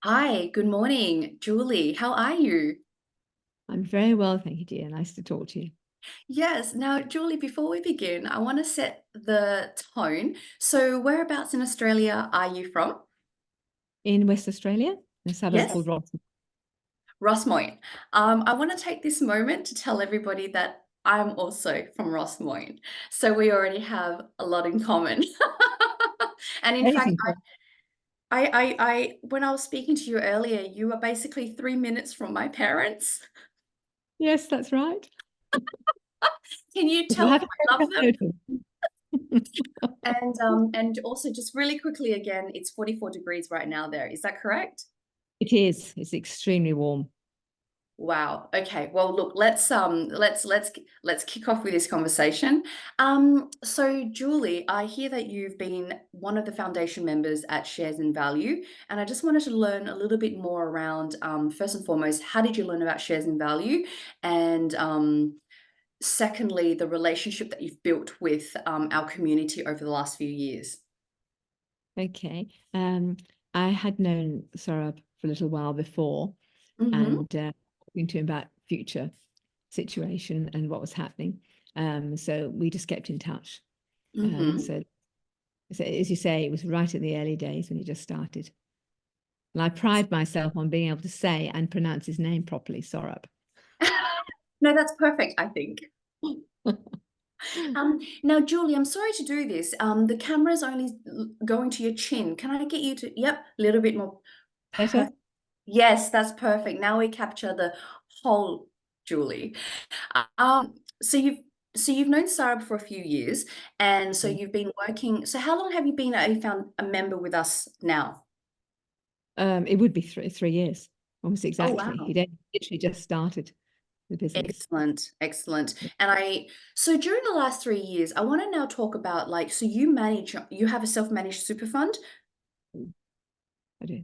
Hi, good morning, Julie. How are you? I'm very well, thank you, dear. Nice to talk to you. Yes. Now, Julie, before we begin, I want to set the tone. So, whereabouts in Australia are you from? In West Australia, in a suburb Yes. called Robson. Rossmoyne. I want to take this moment to tell everybody that I'm also from Rossmoyne. So, we already have a lot in common. And in fact, Amazing. when I was speaking to you earlier, you were basically 3 minutes from my parents. Yes, that's right. Can you If you tell them haven't I love them? noticed. And also just really quickly again, it's 44 degrees right now there. Is that correct? It is. It's extremely warm. Wow. Okay. Well, look, let's kick off with this conversation. So Julie, I hear that you've been one of the foundation members at Shares in Value, and I just wanted to learn a little bit more around first and foremost, how did you learn about Shares in Value? And secondly, the relationship that you've built with our community over the last few years. Okay. I had known Saurabh for a little while before Mm-hmm. and talking to him about future situation and what was happening. So we just kept in touch. Mm-hmm. So as you say, it was right in the early days when he just started. And I pride myself on being able to say and pronounce his name properly, Saurabh. No, that's perfect, I think. Now, Julie, I'm sorry to do this. The camera's only going to your chin. Can I get you to, yep, a little bit more. Better? Yes, that's perfect. Now we capture the whole Julie. Um, so you've so you've known Sarab for a few years, and so Yeah. you've been working. So how long have you been a member with us now? It would be 3 years, almost Oh, exactly. wow. He'd literally just started the business. Excellent, excellent. So during the last 3 years, I want to now talk about like, so you have a self-managed super fund, I do.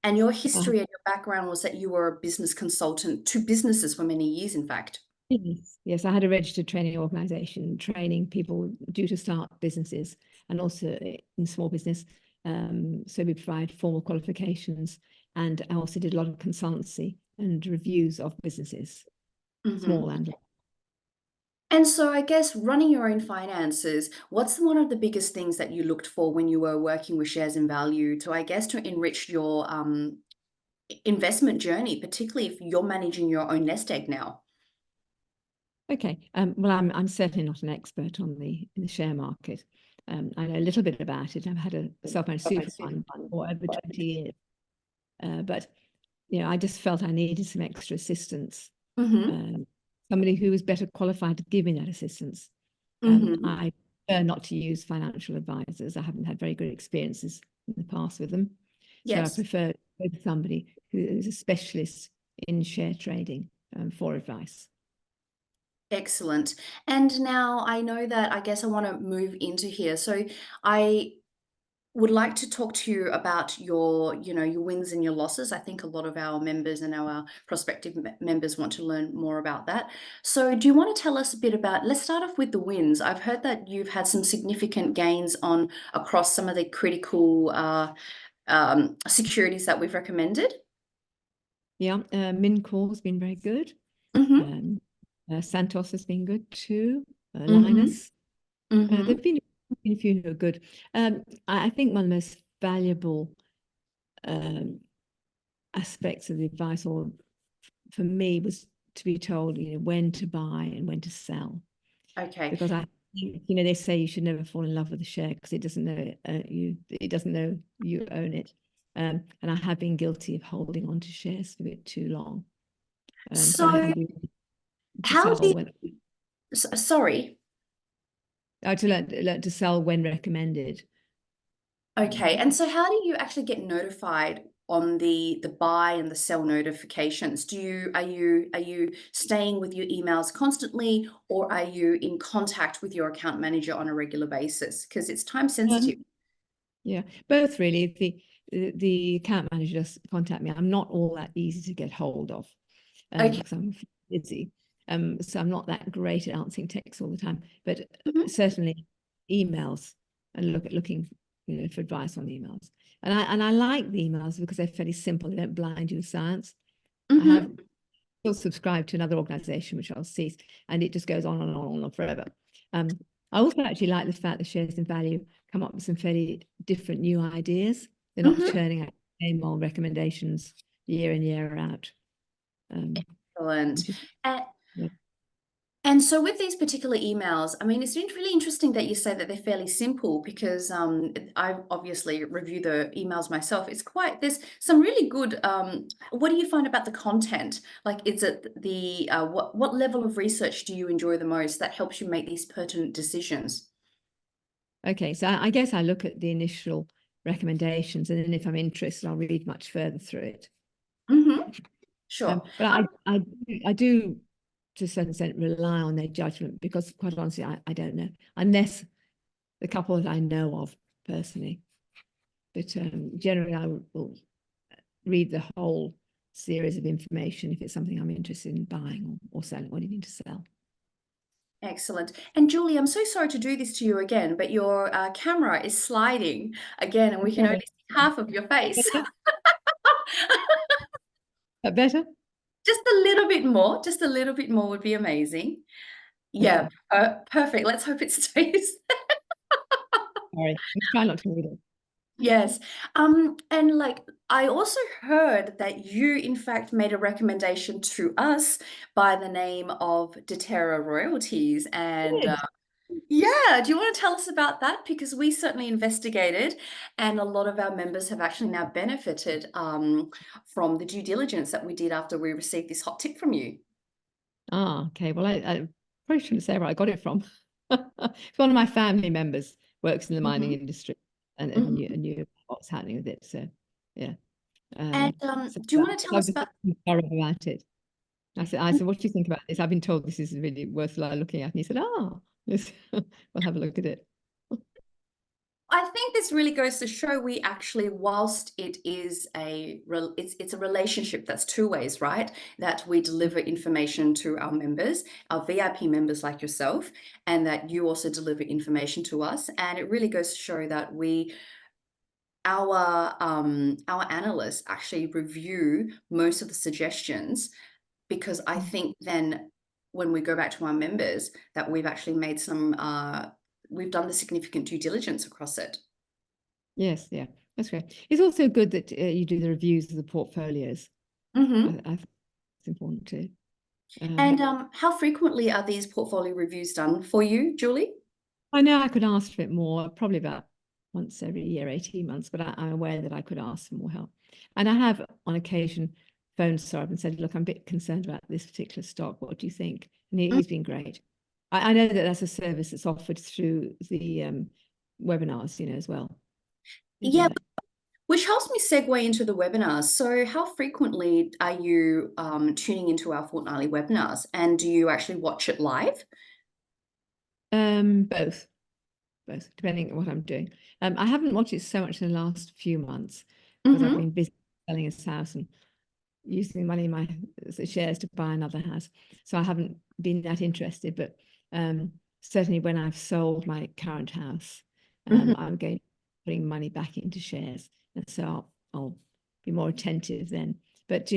and your Uh, history and your background was that you were a business consultant to businesses for many years, in fact. yes, yes, I had a registered training organization training people due to start businesses and also in small business. So we provide formal qualifications, and I also did a lot of consultancy and reviews of businesses, small Hmm. and large. And so I guess running your own finances, what's one of the biggest things that you looked for when you were working with shares in value to, I guess, to enrich your investment journey, particularly if you're managing your own nest egg now? Okay. Well, I'm certainly not an expert on the share market. I know a little bit about it. I've had a self-managed super fund for over 20 years. But I just felt I needed some extra assistance. Hmm. Um, Somebody who was better qualified to give me that assistance. Hmm. I prefer not to use financial advisors. I haven't had very good experiences in the past with them. So I Yes. prefer to go to somebody who is a specialist in share trading for advice. Excellent. And now I know that I guess I want to move into here. So I would like to talk to you about your wins and your losses. I think a lot of our members and our prospective members want to learn more about that. So do you want to tell us a bit about, let's start off with the wins. I've heard that you've had some significant gains on across some of the critical securities that we've recommended. Yeah, Mincor has been very good. Mm-hmm. Um, Santos has been good too. Mm-hmm. Linus. Mm-hmm. There've been a few who are good. I think one of the most valuable um, aspects of the advice, or for me, was to be told, when to buy and when to sell. Okay. Because I think, they say you should never fall in love with a share because it doesn't know it doesn't know you own it. And I have been guilty of holding on to shares for a bit too long. So I So have learned to how sell did, when sorry. to learn to sell when recommended. Okay, and so how do you actually get notified on the buy and the sell notifications? Are you staying with your emails constantly, or are you in contact with your account manager on a regular basis? Because it's time sensitive. Um, yeah, both really. The account manager does contact me. I'm not all that easy to get hold of Okay. because I'm busy. So I'm not that great at answering texts all the time, but Mhm. certainly emails and looking. for advice on emails. And I like the emails because they're fairly simple. They don't blind you with science. I have still subscribed to another organization, which I'll cease, and it just goes on and on and on forever. I also actually like the fact that Shares in Value come up with some fairly different new ideas. They're not churning out the same old recommendations year in, year out. Excellent. Is, yeah. And so with these particular emails, I mean, it's really interesting that you say that they're fairly simple because I obviously review the emails myself. There's some really good, what do you find about the content? Like, is it what level of research do you enjoy the most that helps you make these pertinent decisions? Okay, so I guess I look at the initial recommendations, and then if I'm interested, I'll read much further through it. Sure. But I do, to a certain extent, rely on their judgment because, quite honestly, I don't know, unless the couple that I know of personally. But generally, I will read the whole series of information if it's something I'm interested in buying or selling or needing to sell. Excellent. And Julie, I'm so sorry to do this to you again, but your camera is sliding again, and we can only see half of your face. Better? Just a little bit more would be amazing. Yeah, perfect. Let's hope it stays. Sorry, let's try not to read it. Yes. And like I also heard that you in fact made a recommendation to us by the name of doTERRA Royalties. And yeah, do you want to tell us about that? Because we certainly investigated, and a lot of our members have actually now benefited from the due diligence that we did after we received this hot tip from you. Okay. Well, I probably shouldn't say where I got it from. It's one of my family members works in the mining industry and knew what's happening with it. So, yeah. And So do you want to tell I've us been about? about it. I said, what do you think about this? I've been told this is really worth looking at. And he said, yes, we'll have a look at it. I think this really goes to show we actually, whilst it is it's a relationship that's two ways, right? That we deliver information to our members, our VIP members like yourself, and that you also deliver information to us. And it really goes to show that our analysts actually review most of the suggestions, because I think then when we go back to our members that we've actually made we've done the significant due diligence across it. Yes, yeah, that's great. It's also good that you do the reviews of the portfolios. I think it's important too. And how frequently are these portfolio reviews done for you, Julie? I know I could ask for it more, probably about once every year, 18 months, but I'm aware that I could ask for more help. And I have on occasion phoned Saurabh and said, look, I'm a bit concerned about this particular stock. What do you think? And he's been great. I know that that's a service that's offered through the webinars, as well. Yeah, which helps me segue into the webinars. So how frequently are you tuning into our fortnightly webinars, and do you actually watch it live? Both, depending on what I'm doing. I haven't watched it so much in the last few months because I've been busy selling his house and using the money in my shares to buy another house. So I haven't been that interested, but certainly when I've sold my current house, I'm going putting money back into shares. And so I'll be more attentive then. But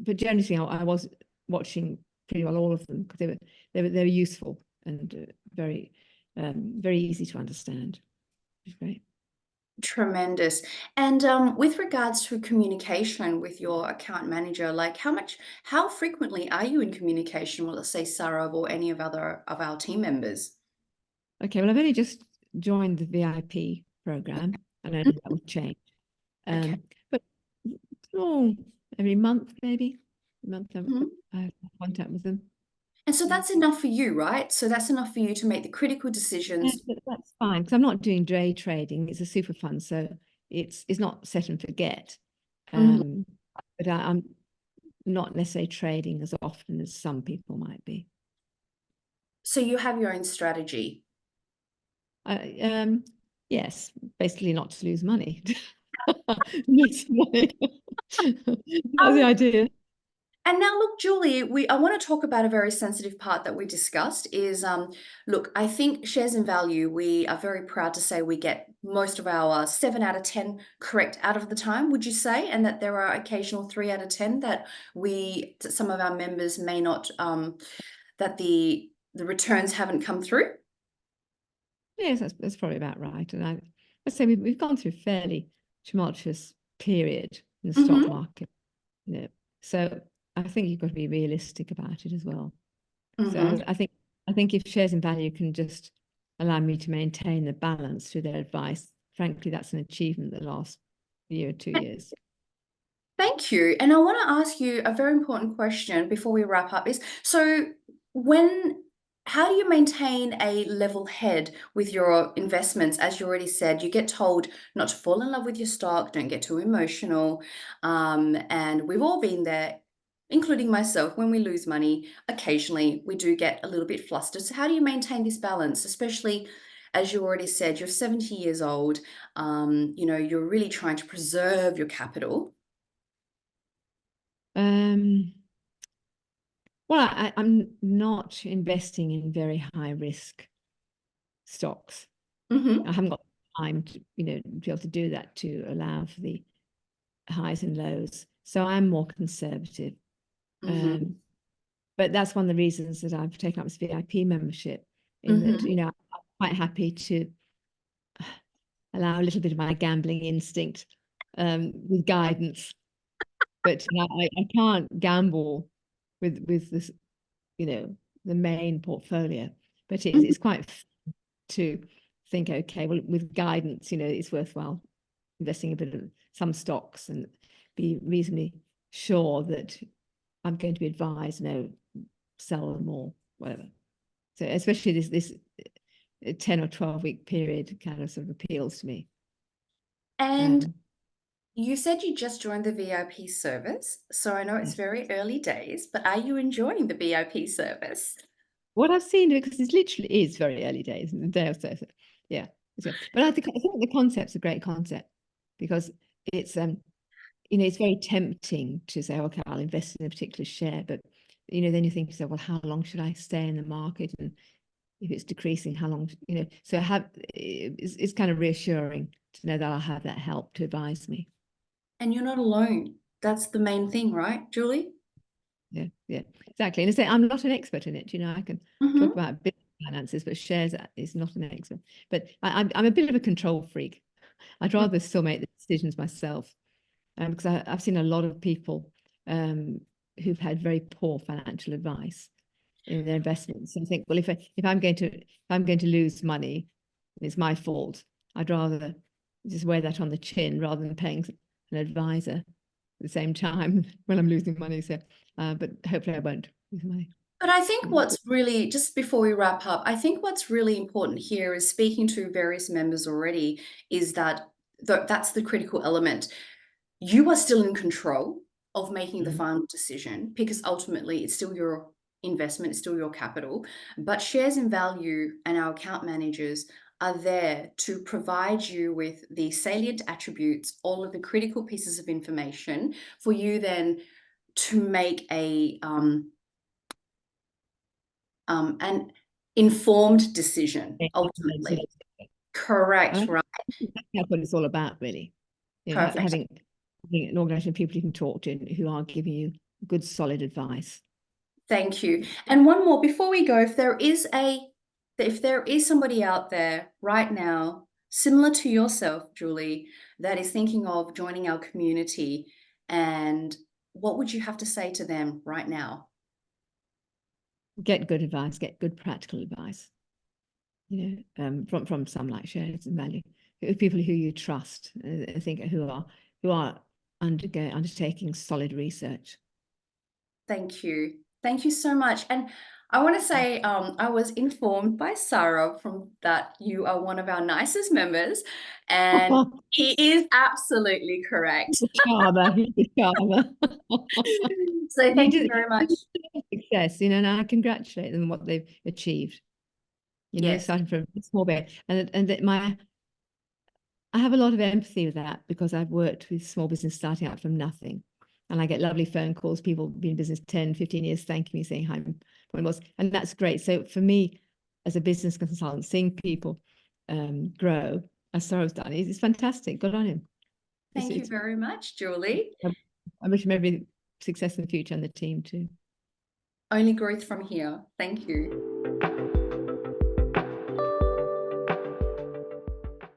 but generally I was watching pretty well all of them because they were useful and very easy to understand. It's great. Tremendous. And with regards to communication with your account manager, like how frequently are you in communication with, let's say, Sarab or any of our team members? Okay, well, I've only just joined the VIP program, and I know that will change. Okay. But every month, maybe a month, I have contact with them. And so that's enough for you, right? So that's enough for you to make the critical Yeah, decisions. that's fine because I'm not doing day trading. It's a super fund, so it's not set and forget. But I'm not necessarily trading as often as some people might be. So you have your own strategy. Yes, basically not to lose money. Lose money. That's the idea. And now, look, Julie, I want to talk about a very sensitive part that we discussed is, look, I think shares in value, we are very proud to say we get most of our 7 out of 10 correct out of the time, would you say? And that there are occasional 3 out of 10 that some of our members may not, that the returns haven't come through? Yes, that's probably about right. And I'd say we've gone through a fairly tumultuous period in the stock Mm-hmm. market, you know. So I think you've got to be realistic about it as well. So Mm-hmm. I think if shares in value can just allow me to maintain the balance through their advice, frankly, that's an achievement the last year or 2 years. Thank you. And I want to ask you a very important question before we wrap up is, so when, how do you maintain a level head with your investments? As you already said, you get told not to fall in love with your stock, don't get too emotional. And we've all been there, including myself, when we lose money, occasionally we do get a little bit flustered. So how do you maintain this balance, especially as you already said, you're 70 years old, you're really trying to preserve your capital. Um, well, I'm not investing in very high risk stocks. I Mhm, haven't got time to, be able to do that to allow for the highs and lows. So I'm more conservative. mhm, Um, but that's one of the reasons that I've taken up this VIP membership, in that, mhm. I'm quite happy to allow a little bit of my gambling instinct with guidance. But I can't gamble with this, the main portfolio. But it's Mhm. it's quite to think, okay, well, with guidance, it's worthwhile investing a bit of some stocks and be reasonably sure that I'm going to be advised, sell them or whatever. So especially this 10 or 12 week period kind of sort of appeals to me. And Um, you said you just joined the VIP service, so I know it's yes. very early days, but are you enjoying the VIP service? What I've seen, because it literally is very early days, in a day or so. Yeah. So, but I think the concept's a great concept, because it's it's very tempting to say, okay, I'll invest in a particular share, but then you think to yourself, well, how long should I stay in the market? And if it's decreasing, how long, so it's kind of reassuring to know that I'll have that help to advise me. And you're not alone. That's the main thing, right, Julie? Yeah, yeah, exactly. And I say I'm not an expert in it. I can talk Mhm. about business finances, but shares is not an expert. But I'm a bit of a control freak. I'd rather still make the decisions myself, because I've seen a lot of people um, who've had very poor financial advice in their investments, and think, well, if I'm going to lose money, it's my fault. I'd rather just wear that on the chin rather than paying an advisor at the same time when I'm losing money. So, but hopefully I won't lose money. But I think Mm. what's really, just before we wrap up, I think what's really important here is speaking to various members already, is that that's the critical element. You are still in control of making the Mm. final decision, because ultimately it's still your investment, it's still your capital. But shares in value and our account managers are there to provide you with the salient attributes, all of the critical pieces of information for you then to make an informed decision So ultimately. Correct, right? that's what it's all about, really. Perfect. Having an organization of people you can talk to who are giving you good, solid advice. Thank you. And one more before we go, if there is somebody out there right now, similar to yourself, Julie, that is thinking of joining our community, and what would you have to say to them right now? Get good advice, get good practical advice, from some like shares and value, people who you trust, I think, who are undertaking solid research. Thank you. Thank you so much. And I want to say, I was informed by Sarah from that you are one of our nicest members, and he is absolutely correct. He's a charmer. He's a charmer. So He thank did you very much. success, and I congratulate them on what they've achieved. Yes. Starting from a small bit, and that I have a lot of empathy with that, because I've worked with small business starting out from nothing, And I get lovely phone calls, people been in business 10, 15 years, thanking me, saying hi, and that's great. So for me, as a business consultant, seeing people grow, as Saurabh's done, it's fantastic. Good on him. Thank you very much, Julie. I wish him every success in the future, and the team too. Only growth from here. Thank you.